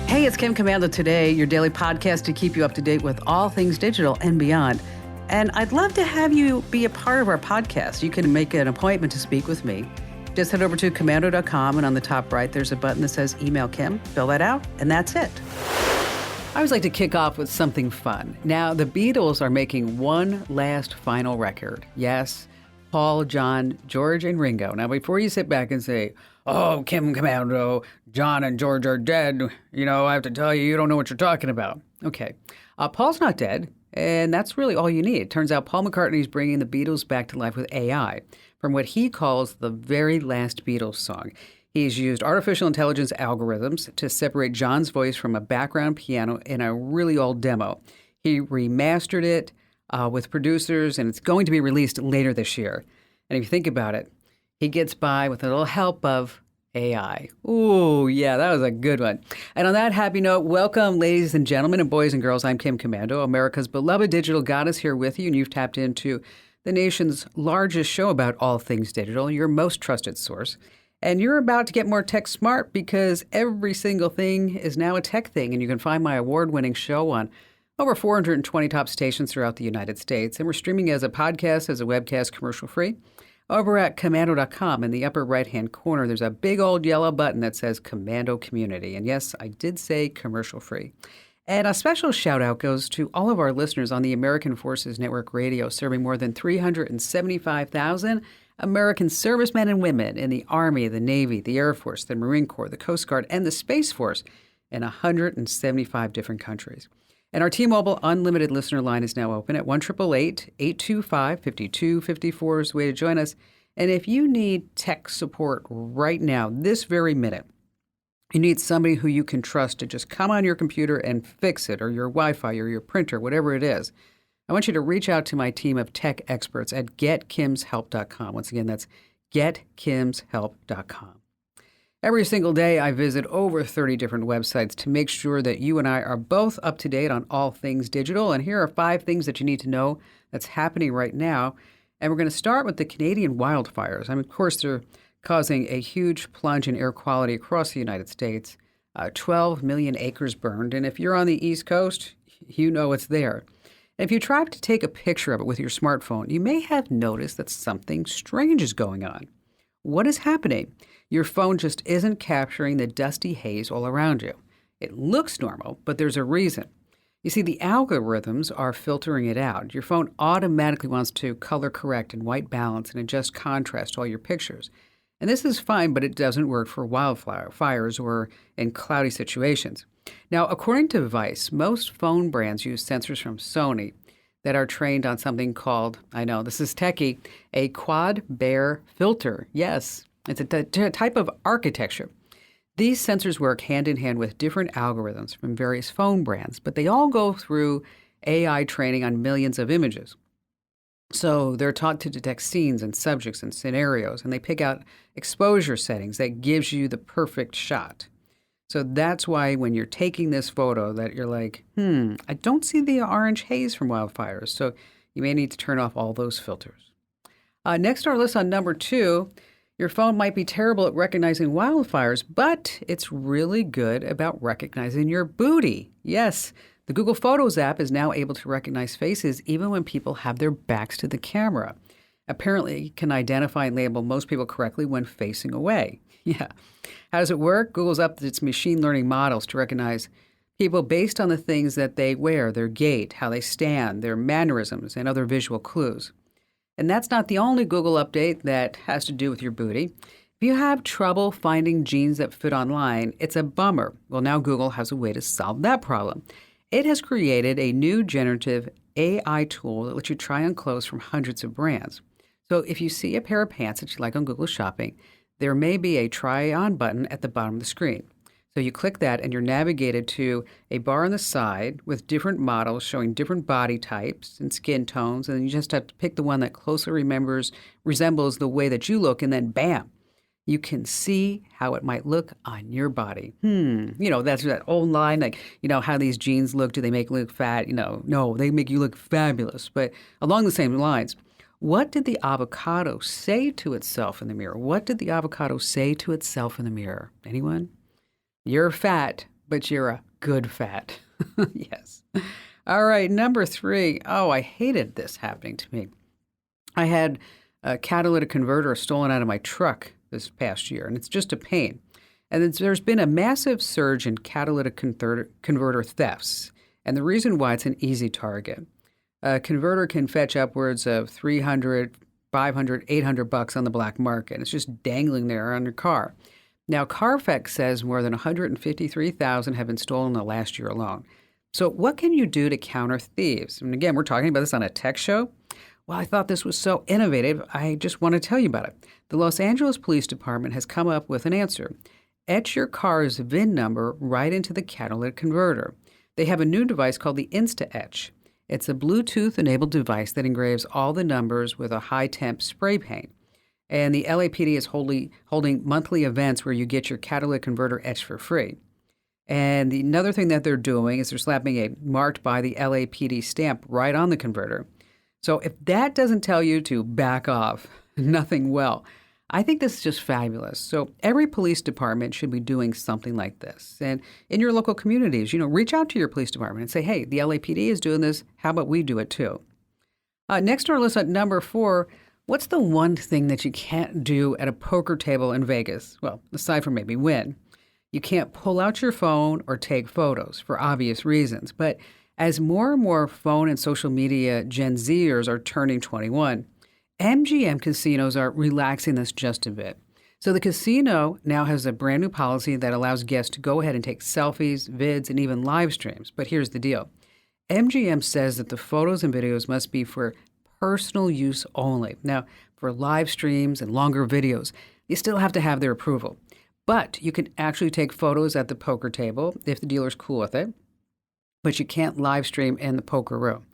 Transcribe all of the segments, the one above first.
Hey, it's Kim Commando Today, your daily podcast to keep you up to date with all things digital and beyond. And I'd love to have you be a part of our podcast. You can make an appointment to speak with me. Just head over to commando.com, and on the top right, there's a button that says Email Kim. Fill that out, and that's it. I always like to kick off with something fun. Now, the Beatles are making one last final record. Yes, Paul, John, George, and Ringo. Now, before you sit back and say, "Oh, Kim Commando, John and George are dead," I have to tell you, you don't know what you're talking about. Okay, Paul's not dead, and that's really all you need. It turns out Paul McCartney is bringing the Beatles back to life with AI from what he calls the very last Beatles song. He's used artificial intelligence algorithms to separate John's voice from a background piano in a really old demo. He remastered it with producers, and it's going to be released later this year. And if you think about it, he gets by with a little help of AI. Ooh, yeah, that was a good one. And on that happy note, welcome, ladies and gentlemen and boys and girls. I'm Kim Commando, America's beloved digital goddess, here with you, and you've tapped into the nation's largest show about all things digital, your most trusted source. And you're about to get more tech smart because every single thing is now a tech thing, and you can find my award-winning show on over 420 top stations throughout the United States. And we're streaming as a podcast, as a webcast, commercial-free. Over at commando.com, in the upper right-hand corner, there's a big old yellow button that says Commando Community. And yes, I did say commercial-free. And a special shout-out goes to all of our listeners on the American Forces Network Radio, serving more than 375,000 American servicemen and women in the Army, the Navy, the Air Force, the Marine Corps, the Coast Guard, and the Space Force in 175 different countries. And our T-Mobile Unlimited listener line is now open at 1-888-825-5254 is the way to join us. And if you need tech support right now, this very minute, you need somebody who you can trust to just come on your computer and fix it, or your Wi-Fi, or your printer, whatever it is, I want you to reach out to my team of tech experts at getkimshelp.com. Once again, that's getkimshelp.com. Every single day, I visit over 30 different websites to make sure that you and I are both up to date on all things digital. And here are 5 things that you need to know that's happening right now. And we're going to start with the Canadian wildfires. I mean, of course, they're causing a huge plunge in air quality across the United States. 12 million acres burned. And if you're on the East Coast, you know it's there. And if you try to take a picture of it with your smartphone, you may have noticed that something strange is going on. What is happening? Your phone just isn't capturing the dusty haze all around you. It looks normal, but there's a reason. You see, the algorithms are filtering it out. Your phone automatically wants to color correct and white balance and adjust contrast to all your pictures. And this is fine, but it doesn't work for wildfires or in cloudy situations. Now, according to Vice, most phone brands use sensors from Sony that are trained on something called, I know, this is techie, a quad Bayer filter. Yes, it's a type of architecture. These sensors work hand in hand with different algorithms from various phone brands, but they all go through AI training on millions of images. So they're taught to detect scenes and subjects and scenarios, and they pick out exposure settings that gives you the perfect shot. So that's why when you're taking this photo that you're like, I don't see the orange haze from wildfires. So you may need to turn off all those filters. Next on our list on number 2, your phone might be terrible at recognizing wildfires, but it's really good about recognizing your booty. Yes, the Google Photos app is now able to recognize faces even when people have their backs to the camera. Apparently, it can identify and label most people correctly when facing away. Yeah. How does it work? Google's upped its machine learning models to recognize people based on the things that they wear, their gait, how they stand, their mannerisms, and other visual clues. And that's not the only Google update that has to do with your booty. If you have trouble finding jeans that fit online, it's a bummer. Well, now Google has a way to solve that problem. It has created a new generative AI tool that lets you try on clothes from hundreds of brands. So if you see a pair of pants that you like on Google Shopping, there may be a try-on button at the bottom of the screen. So you click that and you're navigated to a bar on the side with different models showing different body types and skin tones, and then you just have to pick the one that closely resembles the way that you look, and then bam, you can see how it might look on your body. That's that old line, like, how these jeans look, do they make you look fat? No, they make you look fabulous. But along the same lines, What did the avocado say to itself in the mirror? What did the avocado say to itself in the mirror? Anyone? You're fat, but you're a good fat. Yes. All right, number 3. Oh, I hated this happening to me. I had a catalytic converter stolen out of my truck this past year, and it's just a pain. And there's been a massive surge in catalytic converter thefts, and the reason why it's an easy target. A converter can fetch upwards of $300, $500, $800 on the black market. It's just dangling there on your car. Now, Carfax says more than 153,000 have been stolen in the last year alone. So what can you do to counter thieves? And again, we're talking about this on a tech show. Well, I thought this was so innovative, I just want to tell you about it. The Los Angeles Police Department has come up with an answer. Etch your car's VIN number right into the catalytic converter. They have a new device called the Insta-Etch. It's a Bluetooth-enabled device that engraves all the numbers with a high-temp spray paint. And the LAPD is holding monthly events where you get your catalytic converter etched for free. And another thing that they're doing is they're slapping a marked by the LAPD stamp right on the converter. So if that doesn't tell you to back off, nothing will. I think this is just fabulous. So every police department should be doing something like this. And in your local communities, reach out to your police department and say, hey, the LAPD is doing this. How about we do it too? Next on our list at number 4, what's the one thing that you can't do at a poker table in Vegas? Well, aside from maybe win. You can't pull out your phone or take photos for obvious reasons. But as more and more phone and social media Gen Zers are turning 21, MGM casinos are relaxing this just a bit. So the casino now has a brand new policy that allows guests to go ahead and take selfies, vids, and even live streams. But here's the deal. MGM says that the photos and videos must be for personal use only. Now, for live streams and longer videos, you still have to have their approval. But you can actually take photos at the poker table if the dealer's cool with it. But you can't live stream in the poker room.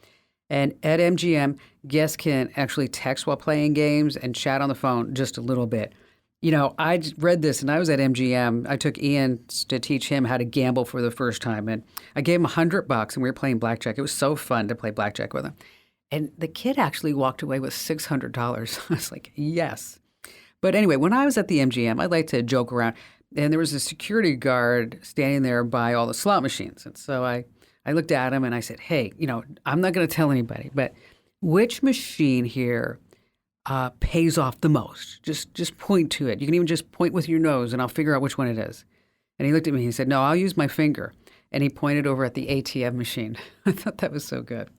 And at MGM, guests can actually text while playing games and chat on the phone just a little bit. I read this and I was at MGM. I took Ian to teach him how to gamble for the first time. And I gave him $100 and we were playing blackjack. It was so fun to play blackjack with him. And the kid actually walked away with $600. I was like, yes. But anyway, when I was at the MGM, I like to joke around. And there was a security guard standing there by all the slot machines. And so I looked at him and I said, hey, I'm not going to tell anybody, but which machine here pays off the most? Just point to it. You can even just point with your nose and I'll figure out which one it is. And he looked at me and he said, no, I'll use my finger. And he pointed over at the ATM machine. I thought that was so good.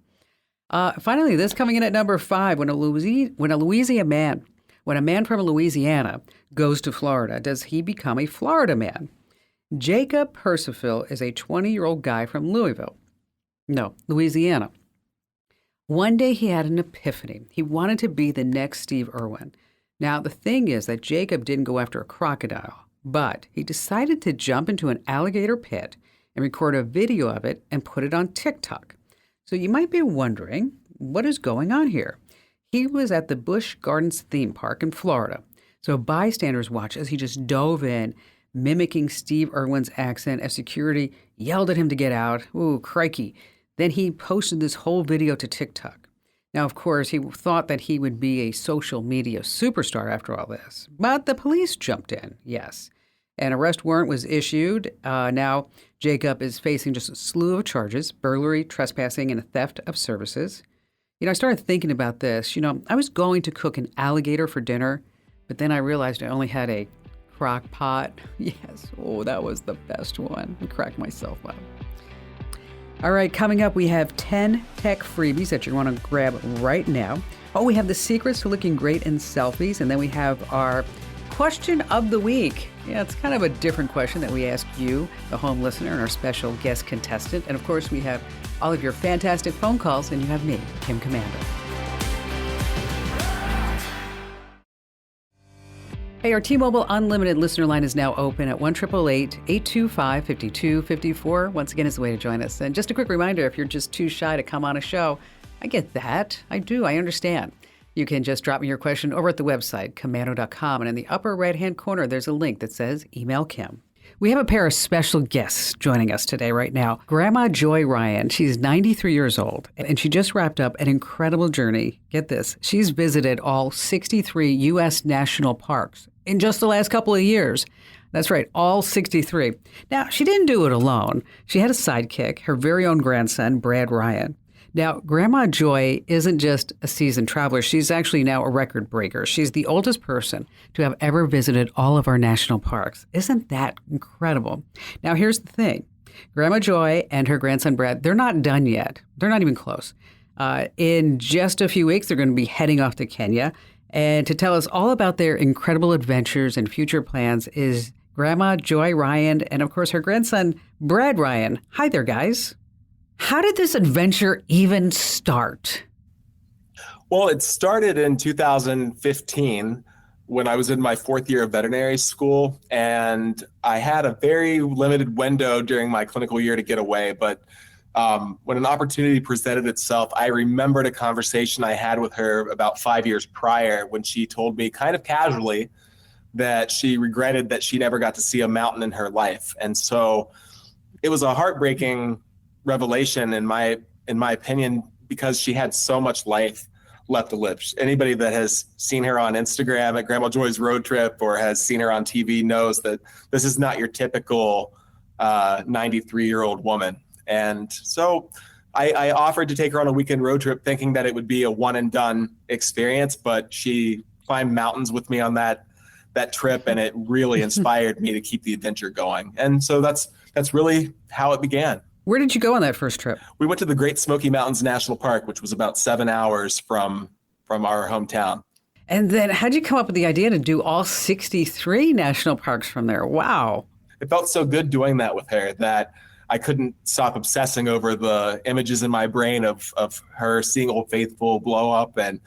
Finally, this coming in at number 5, when a man from Louisiana goes to Florida, does he become a Florida man? Jacob Percival is a 20-year-old guy from Louisiana. One day he had an epiphany. He wanted to be the next Steve Irwin. Now, the thing is that Jacob didn't go after a crocodile, but he decided to jump into an alligator pit and record a video of it and put it on TikTok. So you might be wondering, what is going on here? He was at the Busch Gardens theme park in Florida. So bystanders watched as he just dove in, mimicking Steve Irwin's accent as security yelled at him to get out. Ooh, crikey. Then he posted this whole video to TikTok. Now, of course, he thought that he would be a social media superstar after all this. But the police jumped in, yes. An arrest warrant was issued. Now, Jacob is facing just a slew of charges: burglary, trespassing, and theft of services. I started thinking about this. I was going to cook an alligator for dinner, but then I realized I only had a crock pot. Yes. Oh, that was the best one. I cracked myself up. All right, coming up, we have 10 tech freebies that you want to grab right now. Oh, we have the secrets to looking great in selfies, and then we have our question of the week. Yeah, it's kind of a different question that we ask you, the home listener, and our special guest contestant. And of course, we have all of your fantastic phone calls, and you have me, Kim Commander. Hey, our T-Mobile Unlimited listener line is now open at 1-888-825-5254. Once again, is the way to join us. And just a quick reminder, if you're just too shy to come on a show, I get that. I do. I understand. You can just drop me your question over at the website, commando.com. And in the upper right-hand corner, there's a link that says Email Kim. We have a pair of special guests joining us today right now. Grandma Joy Ryan, she's 93 years old, and she just wrapped up an incredible journey. Get this, she's visited all 63 U.S. national parks in just the last couple of years. That's right, all 63. Now, she didn't do it alone. She had a sidekick, her very own grandson, Brad Ryan. Now, Grandma Joy isn't just a seasoned traveler. She's actually now a record breaker. She's the oldest person to have ever visited all of our national parks. Isn't that incredible? Now, here's the thing. Grandma Joy and her grandson, Brad, they're not done yet. They're not even close. In just a few weeks, they're going to be heading off to Kenya. And to tell us all about their incredible adventures and future plans is Grandma Joy Ryan and, of course, her grandson, Brad Ryan. Hi there, guys. How did this adventure even start? Well, it started in 2015 when I was in my fourth year of veterinary school, and I had a very limited window during my clinical year to get away. But when an opportunity presented itself, I remembered a conversation I had with her about 5 years prior when she told me kind of casually that she regretted that she never got to see a mountain in her life. And so it was a heartbreaking revelation in my opinion, because she had so much life left to live. Anybody that has seen her on Instagram at Grandma Joy's Road Trip or has seen her on TV knows that this is not your typical 93-year-old woman. And so I offered to take her on a weekend road trip thinking that it would be a one and done experience, but she climbed mountains with me on that trip, and it really inspired me to keep the adventure going. And so that's really how it began. Where did you go on that first trip? We went to the Great Smoky Mountains National Park, which was about 7 hours from our hometown. And then how'd you come up with the idea to do all 63 national parks from there? Wow. It felt so good doing that with her that I couldn't stop obsessing over the images in my brain of her seeing Old Faithful blow up and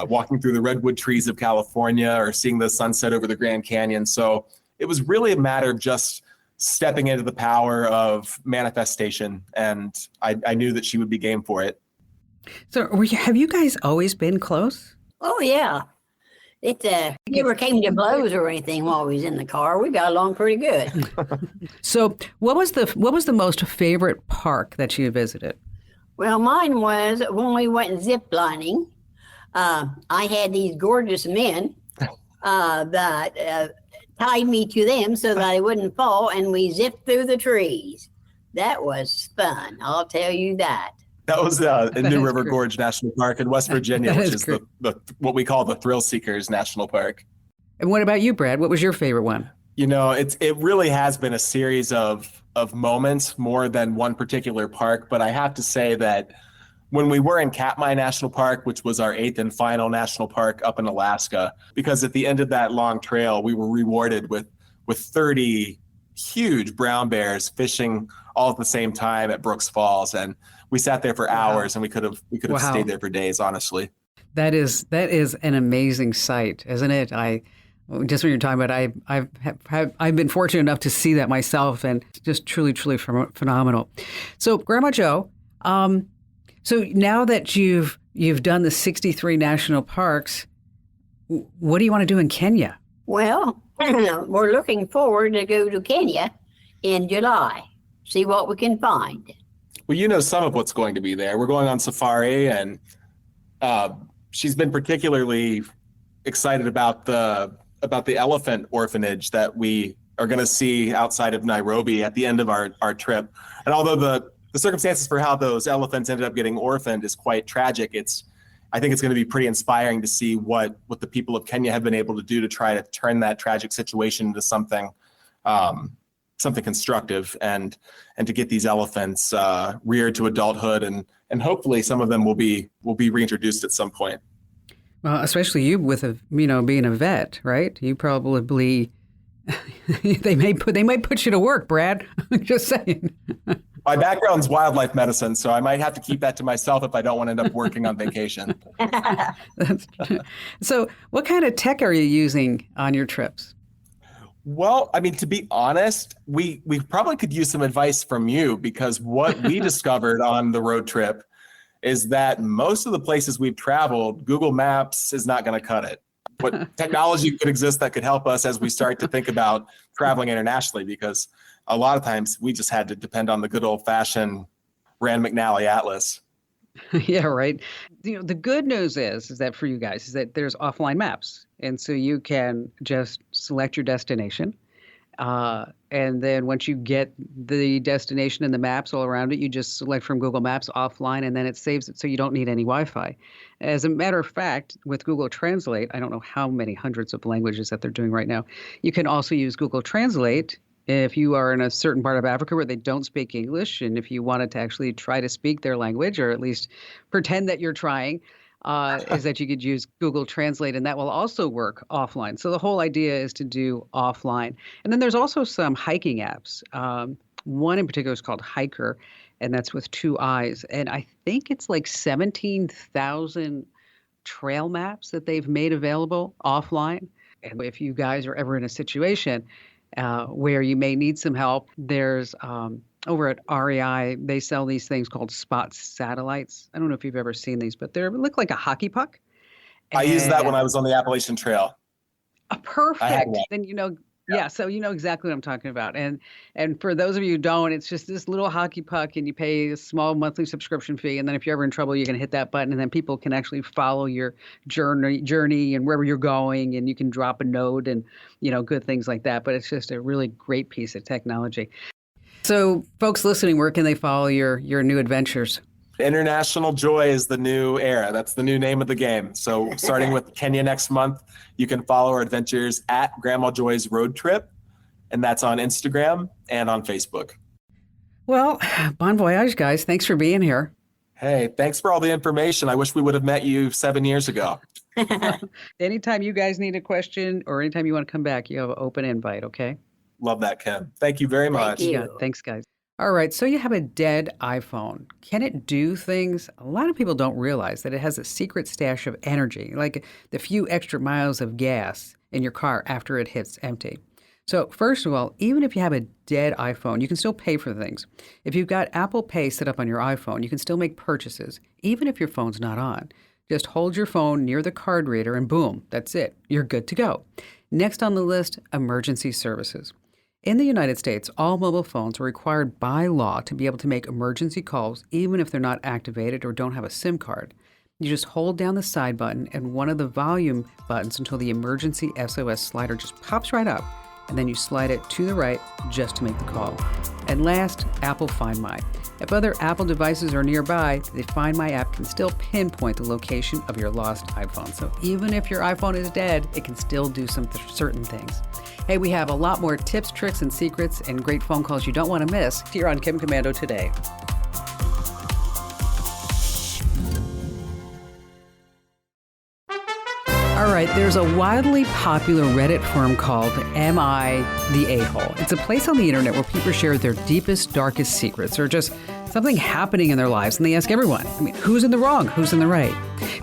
walking through the redwood trees of California or seeing the sunset over the Grand Canyon. So it was really a matter of just stepping into the power of manifestation, and I knew that she would be game for it. So have you guys always been close? Oh, yeah. It never came to blows or anything while we was in the car. We got along pretty good. So what was the most favorite park that you visited? Well, mine was when we went zip lining. I had these gorgeous men that tied me to them so that I wouldn't fall, and we zipped through the trees. That was fun, I'll tell you that. That was in New River Gorge National Park in West Virginia, which is the what we call the Thrill Seekers National Park. And what about you, Brad? What was your favorite one? You know, it really has been a series of moments more than one particular park, but I have to say that when we were in Katmai National Park, which was our 8th and final national park up in Alaska, because at the end of that long trail, we were rewarded with 30 huge brown bears fishing all at the same time at Brooks Falls. And we sat there for hours, and we could have stayed there for days, honestly. That is an amazing sight, isn't it? Just when you're talking about, I've been fortunate enough to see that myself, and just truly phenomenal. So Grandma Jo, so now that you've done the 63 national parks, what do you want to do in Kenya? Well, we're looking forward to go to Kenya in July, see what we can find. Well, you know some of what's going to be there. We're going on safari, and she's been particularly excited about the elephant orphanage that we are going to see outside of Nairobi at the end of our trip. And although the circumstances for how those elephants ended up getting orphaned is quite tragic, I think it's going to be pretty inspiring to see what the people of Kenya have been able to do to try to turn that tragic situation into something constructive, and to get these elephants reared to adulthood, and hopefully some of them will be reintroduced at some point. Well, especially you with being a vet, right? You probably they might put you to work, Brad. Just saying. My background's wildlife medicine, so I might have to keep that to myself if I don't want to end up working on vacation. That's true. So what kind of tech are you using on your trips? Well, I mean, to be honest, we probably could use some advice from you, because what we discovered on the road trip is that most of the places we've traveled, Google Maps is not going to cut it. what technology could exist that could help us as we start to think about traveling internationally, because a lot of times we just had to depend on the good old fashioned Rand McNally Atlas. Yeah, right. The good news is that for you guys is that there's offline maps. And so you can just select your destination. And then once you get the destination and the maps all around it, you just select from Google Maps offline, and then it saves it so you don't need any Wi-Fi. As a matter of fact, with Google Translate, I don't know how many hundreds of languages that they're doing right now. You can also use Google Translate if you are in a certain part of Africa where they don't speak English, and if you wanted to actually try to speak their language, or at least pretend that you're trying, is that you could use Google Translate, and that will also work offline. So the whole idea is to do offline. And then there's also some hiking apps. One in particular is called Hiker, and that's with 2 eyes. And I think it's like 17,000 trail maps that they've made available offline. And if you guys are ever in a situation where you may need some help, there's over at REI, they sell these things called spot satellites. I don't know if you've ever seen these, but they look like a hockey puck. I used that when I was on the Appalachian Trail. Perfect. Then yeah, so you know exactly what I'm talking about. And for those of you who don't, it's just this little hockey puck, and you pay a small monthly subscription fee. And then if you're ever in trouble, you can hit that button, and then people can actually follow your journey and wherever you're going, and you can drop a note and, good things like that. But it's just a really great piece of technology. So folks listening, where can they follow your new adventures? International Joy is the new era. That's the new name of the game. So starting with Kenya next month, you can follow our adventures at Grandma Joy's Road Trip. And that's on Instagram and on Facebook. Well, bon voyage, guys. Thanks for being here. Hey, thanks for all the information. I wish we would have met you 7 years ago. Anytime you guys need a question or anytime you want to come back, you have an open invite, okay? Love that, Kim. Thank you very much. Thank you. Yeah, thanks, guys. All right, so you have a dead iPhone. Can it do things? A lot of people don't realize that it has a secret stash of energy, like the few extra miles of gas in your car after it hits empty. So first of all, even if you have a dead iPhone, you can still pay for things. If you've got Apple Pay set up on your iPhone, you can still make purchases, even if your phone's not on. Just hold your phone near the card reader and boom, that's it. You're good to go. Next on the list, emergency services. In the United States, all mobile phones are required by law to be able to make emergency calls even if they're not activated or don't have a SIM card. You just hold down the side button and one of the volume buttons until the emergency SOS slider just pops right up, and then you slide it to the right just to make the call. And last, Apple Find My. If other Apple devices are nearby, the Find My app can still pinpoint the location of your lost iPhone. So even if your iPhone is dead, it can still do some certain things. Hey, we have a lot more tips, tricks, and secrets and great phone calls you don't want to miss here on Kim Komando Today. All right, there's a wildly popular Reddit forum called Am I the A-Hole? It's a place on the internet where people share their deepest, darkest secrets or just something happening in their lives, and they ask everyone, who's in the wrong, who's in the right?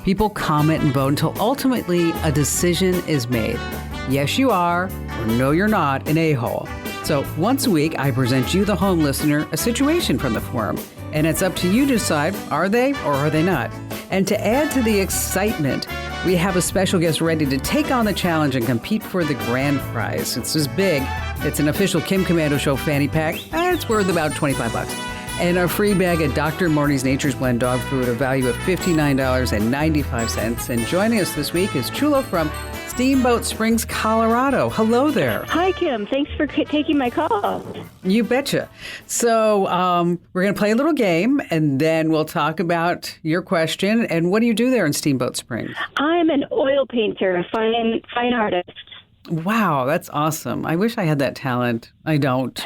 People comment and vote until ultimately a decision is made. Yes, you are, or no, you're not an a-hole. So once a week, I present you, the home listener, a situation from the forum, and it's up to you to decide, are they or are they not? And to add to the excitement, we have a special guest ready to take on the challenge and compete for the grand prize. It's this big. It's an official Kim Komando Show fanny pack, and it's worth about $25. And a free bag of Dr. Marty's Nature's Blend dog food, a value of $59.95. And joining us this week is Chulo from Steamboat Springs, Colorado. Hello there. Hi, Kim. Thanks for taking my call. You betcha. So we're going to play a little game, and then we'll talk about your question. And what do you do there in Steamboat Springs? I'm an oil painter, a fine artist. Wow, that's awesome. I wish I had that talent. I don't.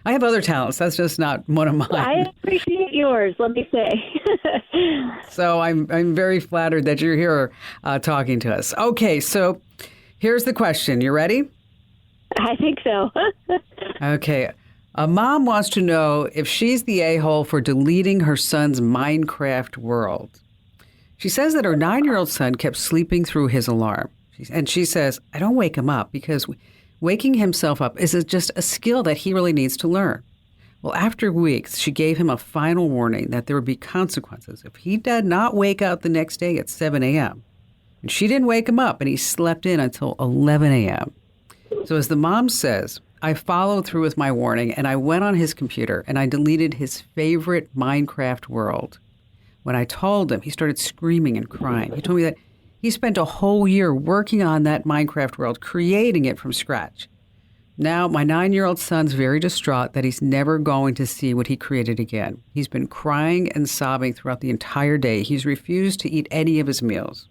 I have other talents. That's just not one of mine. I appreciate yours, let me say. So I'm very flattered that you're here talking to us. Okay, so here's the question. You ready? I think so. Okay. A mom wants to know if she's the a-hole for deleting her son's Minecraft world. She says that her 9-year-old son kept sleeping through his alarm. And she says, I don't wake him up because waking himself up is just a skill that he really needs to learn. Well, after weeks, she gave him a final warning that there would be consequences if he did not wake up the next day at 7 a.m. And she didn't wake him up, and he slept in until 11 a.m. So as the mom says, I followed through with my warning, and I went on his computer, and I deleted his favorite Minecraft world. When I told him, he started screaming and crying. He told me that he spent a whole year working on that Minecraft world, creating it from scratch. Now, my 9-year-old son's very distraught that he's never going to see what he created again. He's been crying and sobbing throughout the entire day. He's refused to eat any of his meals.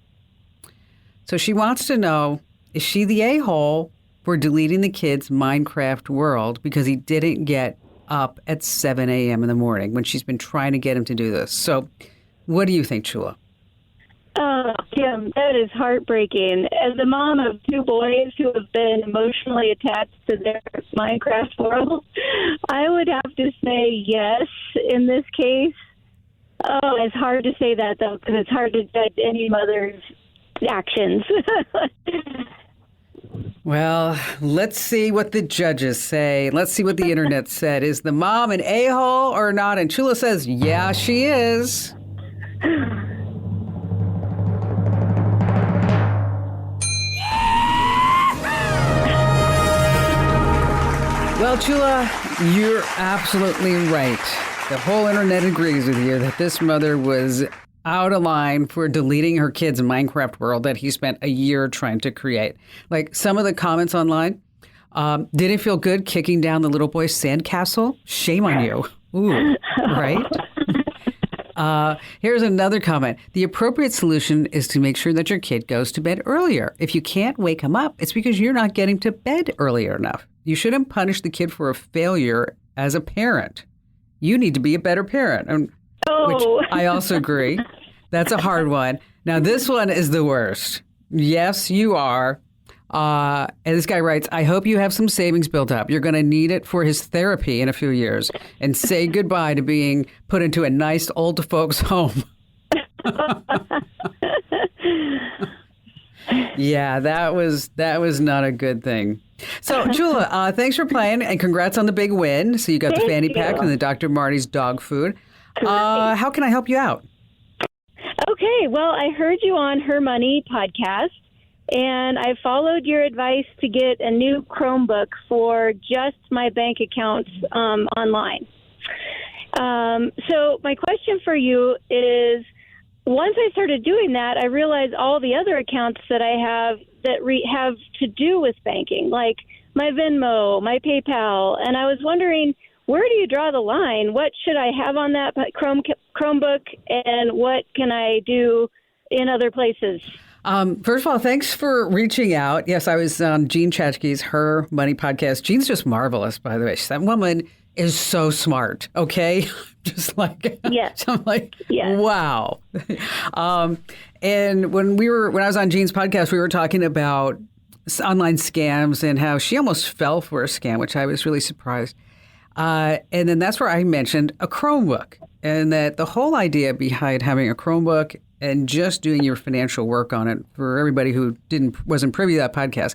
So she wants to know, is she the a-hole for deleting the kid's Minecraft world because he didn't get up at 7 a.m. in the morning when she's been trying to get him to do this? So what do you think, Chula? Kim, that is heartbreaking. As a mom of 2 boys who have been emotionally attached to their Minecraft world, I would have to say yes in this case. Oh, it's hard to say that, though, because it's hard to judge any mother's actions. Well, let's see what the judges say. Let's see what the internet said. Is the mom an a-hole or not? And Chula says, yeah, she is. Well, Chula, you're absolutely right. The whole internet agrees with you that this mother was out of line for deleting her kid's Minecraft world that he spent a year trying to create. Like some of the comments online, didn't feel good kicking down the little boy's sandcastle? Shame on you. Ooh, right? Here's another comment. The appropriate solution is to make sure that your kid goes to bed earlier. If you can't wake him up, it's because you're not getting to bed earlier enough. You shouldn't punish the kid for a failure as a parent. You need to be a better parent, which I also agree. That's a hard one. Now, this one is the worst. Yes, you are. And this guy writes, I hope you have some savings built up. You're going to need it for his therapy in a few years. And say goodbye to being put into a nice old folks home. Yeah, that was not a good thing. So, Chula, thanks for playing, and congrats on the big win. So you got the fanny pack and the Dr. Marty's dog food. How can I help you out? Okay, well, I heard you on Her Money podcast, and I followed your advice to get a new Chromebook for just my bank accounts online. So my question for you is, once I started doing that, I realized all the other accounts that I have that have to do with banking, like my Venmo, my PayPal, and I was wondering, where do you draw the line? What should I have on that Chromebook, and what can I do in other places? First of all, thanks for reaching out. Yes, I was on Jean Chachki's Her Money podcast. Jean's just marvelous, by the way. That woman is so smart, okay? Just like, yes. I'm like, yes. Wow. And when I was on Jean's podcast, we were talking about online scams and how she almost fell for a scam, which I was really surprised. And then that's where I mentioned a Chromebook, and that the whole idea behind having a Chromebook and just doing your financial work on it, for everybody who wasn't privy to that podcast,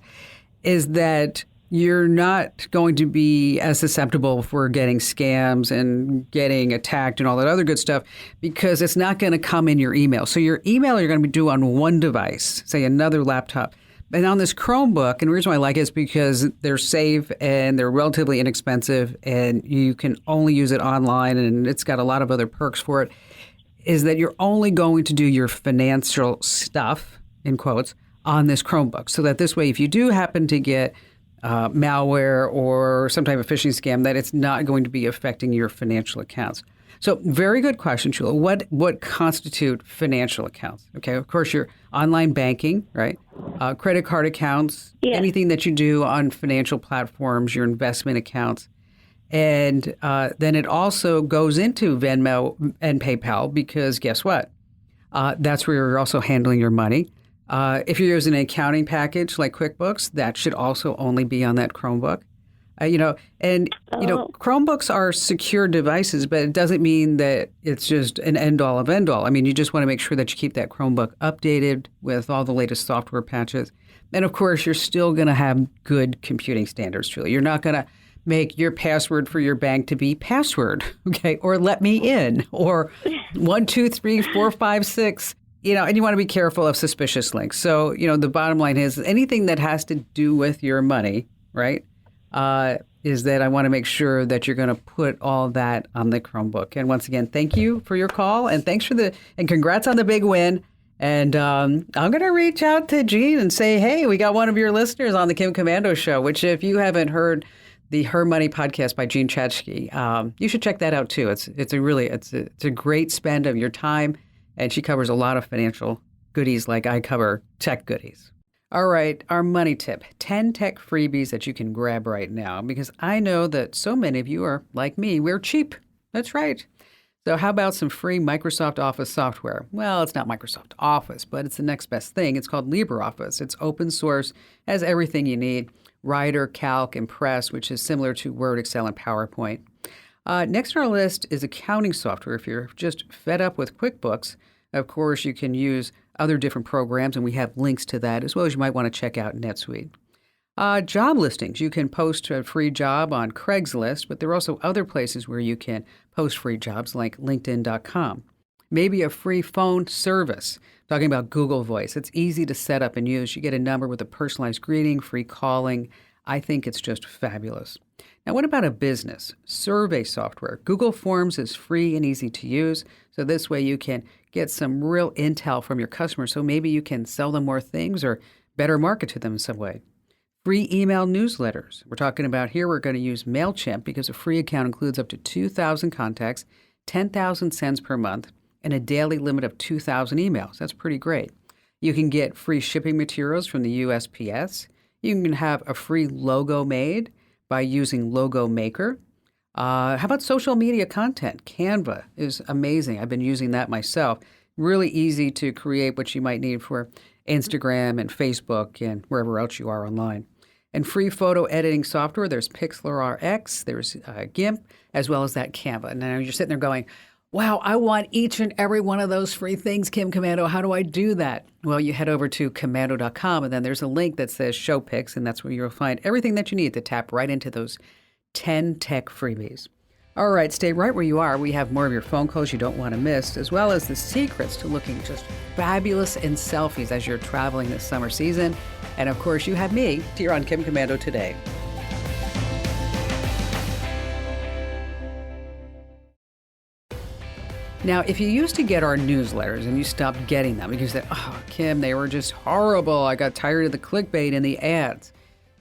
is that you're not going to be as susceptible for getting scams and getting attacked and all that other good stuff, because it's not going to come in your email. So your email you're going to do on one device, say another laptop. And on this Chromebook, and the reason why I like it is because they're safe and they're relatively inexpensive, and you can only use it online, and it's got a lot of other perks for it, is that you're only going to do your financial stuff, in quotes, on this Chromebook. So that this way, if you do happen to get malware or some type of phishing scam, that it's not going to be affecting your financial accounts. So very good question, Chula. What constitute financial accounts? Okay, of course, your online banking, right? Credit card accounts, yes. Anything that you do on financial platforms, your investment accounts. And then it also goes into Venmo and PayPal, because guess what? That's where you're also handling your money. If you're using an accounting package like QuickBooks, that should also only be on that Chromebook. Chromebooks are secure devices, but it doesn't mean that it's just an end-all of end-all. I mean, you just want to make sure that you keep that Chromebook updated with all the latest software patches. And, of course, you're still going to have good computing standards, Julie. You're not going to make your password for your bank to be password, okay, or let me in, or 1, 2, 3, 4, 5, 6, and you want to be careful of suspicious links. So, the bottom line is anything that has to do with your money, right, is that I want to make sure that you're going to put all that on the Chromebook. And once again, thank you for your call, and and congrats on the big win. And I'm going to reach out to Jean and say, hey, we got one of your listeners on the Kim Komando Show, which if you haven't heard the Her Money podcast by Jean Chachki, you should check that out too. It's a great spend of your time. And she covers a lot of financial goodies like I cover tech goodies. All right, our money tip, 10 tech freebies that you can grab right now, because I know that so many of you are like me, we're cheap. That's right. So how about some free Microsoft Office software? Well, it's not Microsoft Office, but it's the next best thing. It's called LibreOffice. It's open source, has everything you need, Writer, Calc, Impress, which is similar to Word, Excel, and PowerPoint. Next on our list is accounting software. If you're just fed up with QuickBooks, of course, you can use other different programs, and we have links to that, as well as you might want to check out NetSuite. Job listings. You can post a free job on Craigslist, but there are also other places where you can post free jobs like LinkedIn.com. Maybe a free phone service. Talking about Google Voice. It's easy to set up and use. You get a number with a personalized greeting, free calling. I think it's just fabulous. Now, what about a business? Survey software. Google Forms is free and easy to use. So this way you can get some real intel from your customers. So maybe you can sell them more things or better market to them in some way. Free email newsletters. We're talking about here, we're going to use MailChimp because a free account includes up to 2,000 contacts, 10,000 sends per month, and a daily limit of 2,000 emails. That's pretty great. You can get free shipping materials from the USPS. You can have a free logo made by using Logo Maker. How about social media content? Canva is amazing. I've been using that myself. Really easy to create what you might need for Instagram and Facebook and wherever else you are online. And free photo editing software, there's Pixlr RX, there's GIMP, as well as that Canva. Now you're sitting there going, wow, I want each and every one of those free things, Kim Komando. How do I do that? Well, you head over to Komando.com, and then there's a link that says Show Picks, and that's where you'll find everything that you need to tap right into those 10 tech freebies. All right, stay right where you are. We have more of your phone calls you don't want to miss, as well as the secrets to looking just fabulous in selfies as you're traveling this summer season. And of course, you have me here on Kim Komando today. Now, if you used to get our newsletters and you stopped getting them because you said, oh, Kim, they were just horrible. I got tired of the clickbait and the ads.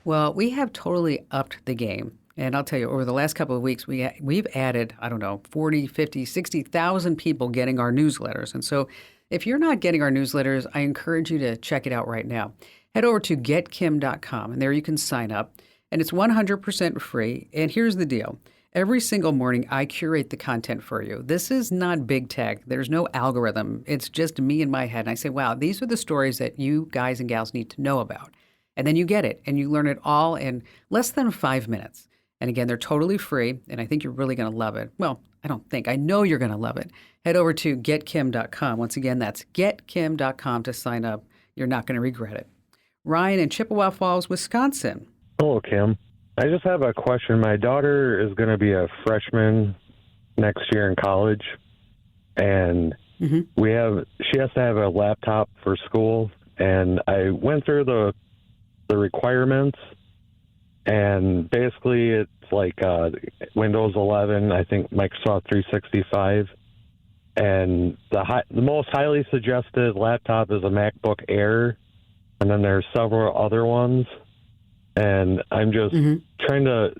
Well, we have totally upped the game. And I'll tell you, over the last couple of weeks, we've added, 40, 50, 60,000 people getting our newsletters. And so if you're not getting our newsletters, I encourage you to check it out right now. Head over to getkim.com, and there you can sign up. And it's 100% free. And here's the deal. Every single morning, I curate the content for you. This is not big tech. There's no algorithm. It's just me in my head. And I say, wow, these are the stories that you guys and gals need to know about. And then you get it, and you learn it all in less than 5 minutes. And again, they're totally free, and I think you're really going to love it. Well, I don't think. I know you're going to love it. Head over to getkim.com. Once again, that's getkim.com to sign up. You're not going to regret it. Ryan in Chippewa Falls, Wisconsin. Hello, Kim. I just have a question. My daughter is going to be a freshman next year in college, and she has to have a laptop for school. And I went through the requirements, and basically it's like Windows 11, I think Microsoft 365, and the most highly suggested laptop is a MacBook Air, and then there's several other ones. And I'm just trying to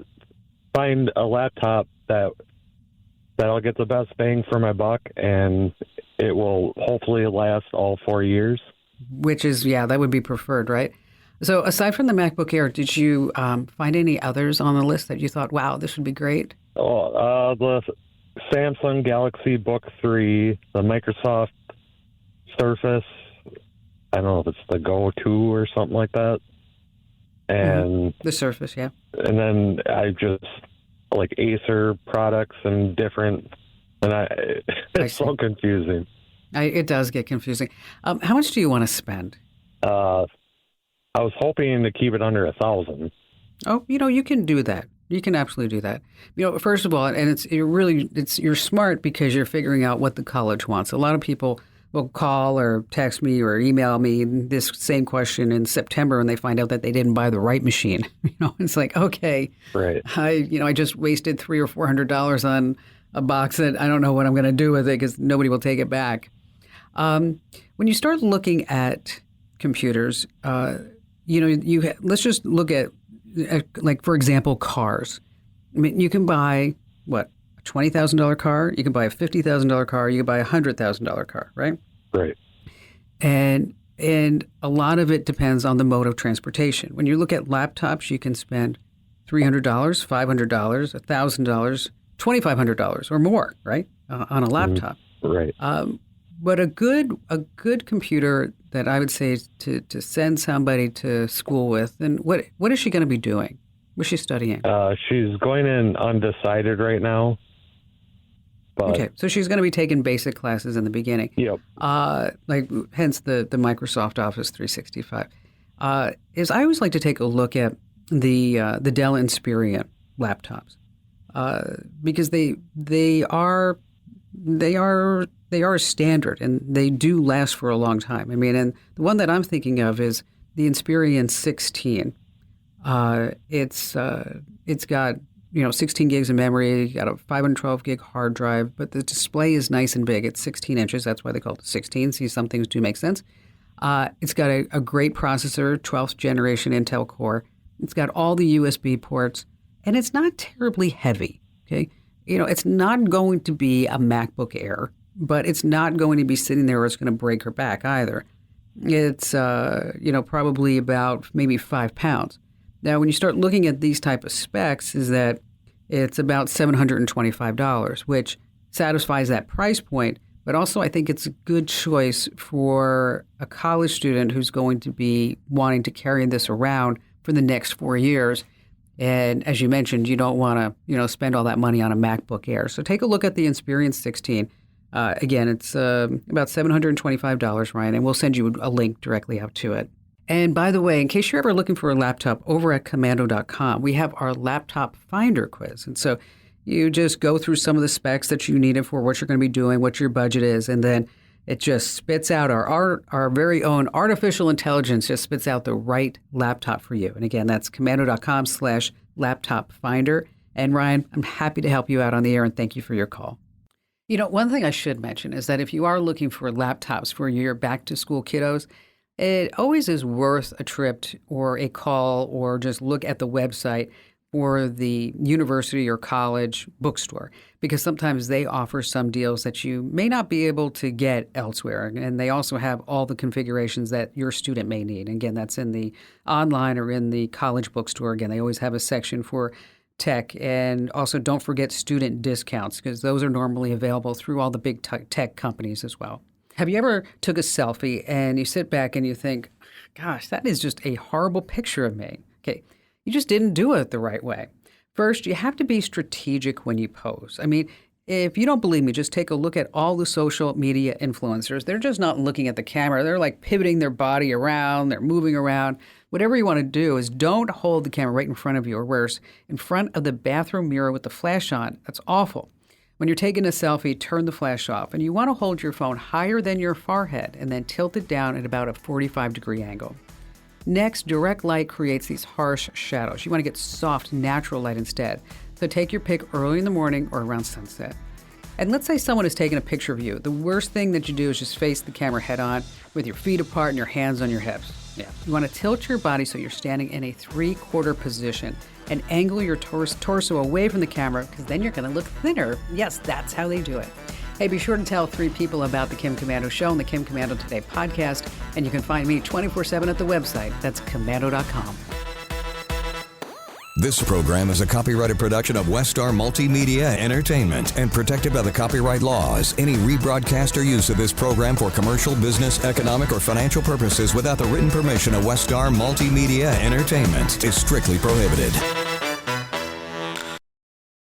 find a laptop that'll get the best bang for my buck, and it will hopefully last all 4 years. Which is, that would be preferred, right? So aside from the MacBook Air, did you find any others on the list that you thought, wow, this would be great? The Samsung Galaxy Book 3, the Microsoft Surface, I don't know if it's the Go 2 or something like that. And the Surface, yeah. And then I just like Acer products and different, and it's so confusing. It does get confusing. How much do you want to spend? I was hoping to keep it under 1,000. Oh, you can do that. You can absolutely do that. First of all, and you're smart because you're figuring out what the college wants. A lot of people will call or text me or email me this same question in September when they find out that they didn't buy the right machine. It's like, okay, Right. I just wasted $300 or $400 on a box that I don't know what I'm going to do with it because nobody will take it back. When you start looking at computers, let's just look at, like, for example, cars. I mean, you can buy, what, a $20,000 car? You can buy a $50,000 car. You can buy a $100,000 car, right? Right. And a lot of it depends on the mode of transportation. When you look at laptops, you can spend $300, $500, $1,000, $2,500 or more, right, on a laptop. Right. But a good computer that I would say is to send somebody to school with, and what is she going to be doing? What's she studying? She's going in undecided right now. But, okay, so she's going to be taking basic classes in the beginning. Yep. Hence the Microsoft Office 365. Is I always like to take a look at the Dell Inspiron laptops because they are standard and they do last for a long time. I mean, and the one that I'm thinking of is the Inspiron 16. It's got 16 gigs of memory, got a 512 gig hard drive, but the display is nice and big. It's 16 inches. That's why they call it 16. See, some things do make sense. It's got a great processor, 12th generation Intel Core. It's got all the USB ports, and it's not terribly heavy. Okay, it's not going to be a MacBook Air, but it's not going to be sitting there where it's going to break her back either. It's probably about maybe 5 pounds. Now, when you start looking at these type of specs, is that it's about $725, which satisfies that price point. But also, I think it's a good choice for a college student who's going to be wanting to carry this around for the next 4 years. And as you mentioned, you don't want to, spend all that money on a MacBook Air. So take a look at the Inspiron 16. Again, it's about $725, Ryan, and we'll send you a link directly out to it. And by the way, in case you're ever looking for a laptop, over at Commando.com, we have our laptop finder quiz. And so you just go through some of the specs that you needed for what you're going to be doing, what your budget is, and then it just spits out our very own artificial intelligence just spits out the right laptop for you. And again, that's Commando.com/laptop finder. And Ryan, I'm happy to help you out on the air, and thank you for your call. One thing I should mention is that if you are looking for laptops for your back-to-school kiddos, it always is worth a trip or a call or just look at the website for the university or college bookstore, because sometimes they offer some deals that you may not be able to get elsewhere. And they also have all the configurations that your student may need. And again, that's in the online or in the college bookstore. Again, they always have a section for tech. And also don't forget student discounts, because those are normally available through all the big tech companies as well. Have you ever took a selfie and you sit back and you think, gosh, that is just a horrible picture of me? Okay, you just didn't do it the right way. First, you have to be strategic when you pose. I mean, if you don't believe me, just take a look at all the social media influencers. They're just not looking at the camera. They're like pivoting their body around. They're moving around. Whatever you want to do is don't hold the camera right in front of you, or worse, in front of the bathroom mirror with the flash on. That's awful. When you're taking a selfie, turn the flash off, and you want to hold your phone higher than your forehead and then tilt it down at about a 45-degree angle. Next, direct light creates these harsh shadows. You want to get soft, natural light instead. So take your pic early in the morning or around sunset. And let's say someone is taking a picture of you. The worst thing that you do is just face the camera head on with your feet apart and your hands on your hips. Yeah. You want to tilt your body so you're standing in a 3/4 position and angle your torso away from the camera, because then you're going to look thinner. Yes, that's how they do it. Hey, be sure to tell 3 people about the Kim Komando Show and the Kim Komando Today podcast, and you can find me 24/7 at the website. That's Commando.com. This program is a copyrighted production of Westar Multimedia Entertainment and protected by the copyright laws. Any rebroadcast or use of this program for commercial, business, economic, or financial purposes without the written permission of Westar Multimedia Entertainment is strictly prohibited.